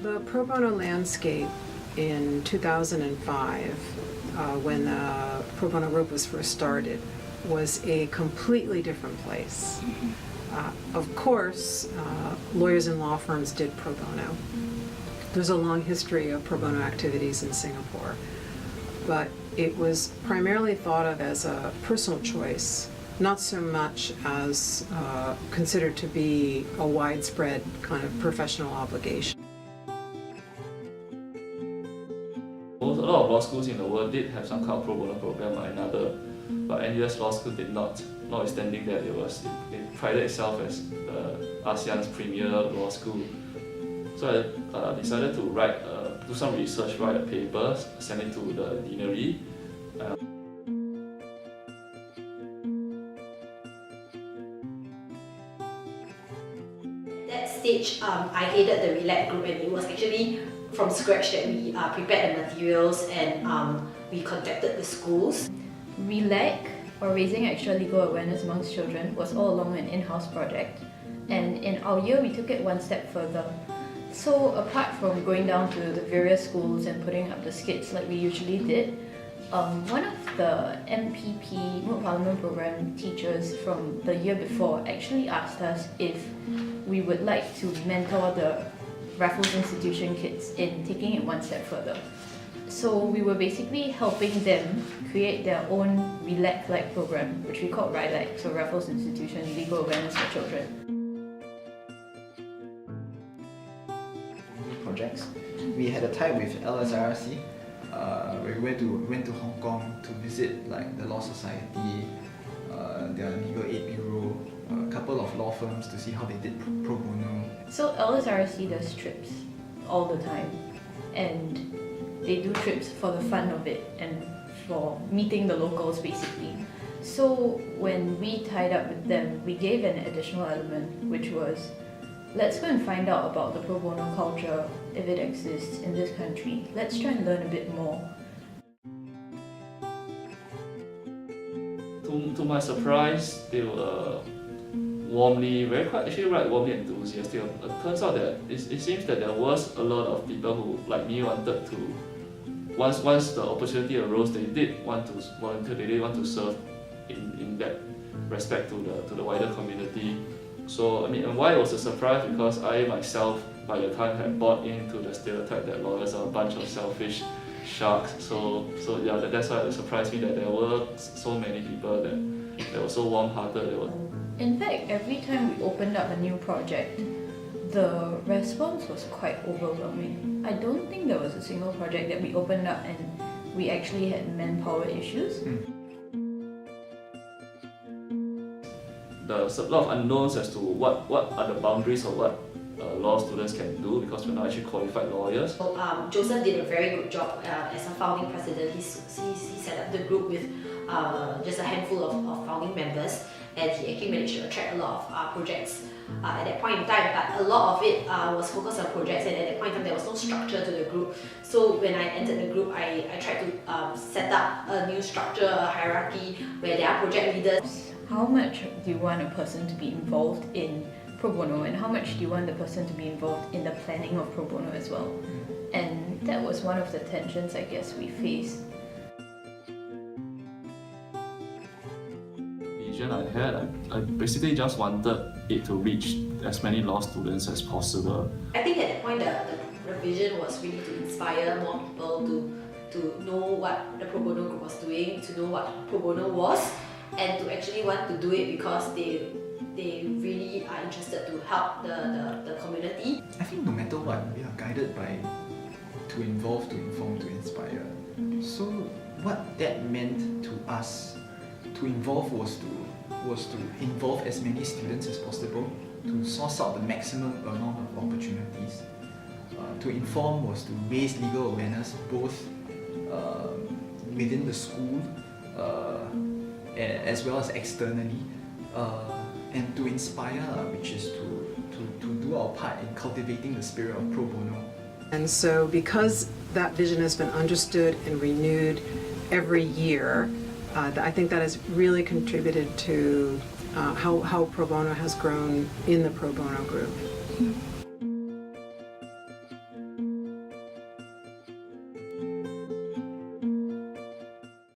The pro bono landscape in 2005, when the Pro Bono Group was first started, was a completely different place. Of course, lawyers and law firms did pro bono. There's a long history of pro bono activities in Singapore, but it was primarily thought of as a personal choice, not so much as considered to be a widespread kind of professional obligation. A lot of law schools in the world did have some kind of pro bono program or another, but NUS Law School did not. Notwithstanding that it prided itself as ASEAN's premier law school. So I decided to do some research, write a paper, send it to the deanery. At that stage, I headed the RELAC group, and it was actually from scratch that we prepared the materials and we contacted the schools. RELAC, or Raising Extra Legal Awareness Amongst Children, was all along an in-house project, and in our year we took it one step further. So apart from going down to the various schools and putting up the skits like we usually did, one of the MPP Moot Parliament Program teachers from the year before actually asked us if we would like to mentor the Raffles Institution kids in taking it one step further. So we were basically helping them create their own RELAC-like program, which we called RILAC, so Raffles Institution Legal Awareness for Children. Projects. We had a tie with LSRC, where we went to Hong Kong to visit like the Law Society, their Legal Aid Bureau, a couple of law firms to see how they did pro bono. So LSRC does trips all the time, and they do trips for the fun of it and for meeting the locals basically. So when we tied up with them, we gave an additional element, which was, let's go and find out about the pro bono culture, if it exists in this country. Let's try and learn a bit more. To my surprise, they were warmly enthusiastic. It turns out that it seems that there was a lot of people who, like me, wanted to, once the opportunity arose, they did want to volunteer, they did want to serve in that respect to the wider community. So, I mean, and why it was a surprise, because I myself, by the time, had bought into the stereotype that lawyers are a bunch of selfish sharks. So yeah, that's why it surprised me that there were so many people that were so warm-hearted. In fact, every time we opened up a new project, the response was quite overwhelming. I don't think there was a single project that we opened up and we actually had manpower issues. There's a lot of unknowns as to what are the boundaries of what law students can do, because we're not actually qualified lawyers. So, Joseph did a very good job as a founding president. He set up the group with just a handful of founding members, and he actually managed to attract a lot of projects at that point in time. But a lot of it was focused on projects, and at that point in time there was no structure to the group. So when I entered the group, I tried to set up a new structure, a hierarchy, where there are project leaders. How much do you want a person to be involved in pro bono, and how much do you want the person to be involved in the planning of pro bono as well? And that was one of the tensions I guess we faced. Vision I had, I basically just wanted it to reach as many law students as possible. I think at that point the vision was really to inspire more people to know what the pro bono group was doing, to know what pro bono was, and to actually want to do it because they really are interested to help the community. I think no matter what, we are guided by to involve, to inform, to inspire. So what that meant to us, to involve was to involve as many students as possible, to source out the maximum amount of opportunities. To inform was to raise legal awareness both within the school as well as externally, and to inspire, which is to do our part in cultivating the spirit of pro bono. And so because that vision has been understood and renewed every year, I think that has really contributed to how pro bono has grown in the pro bono group.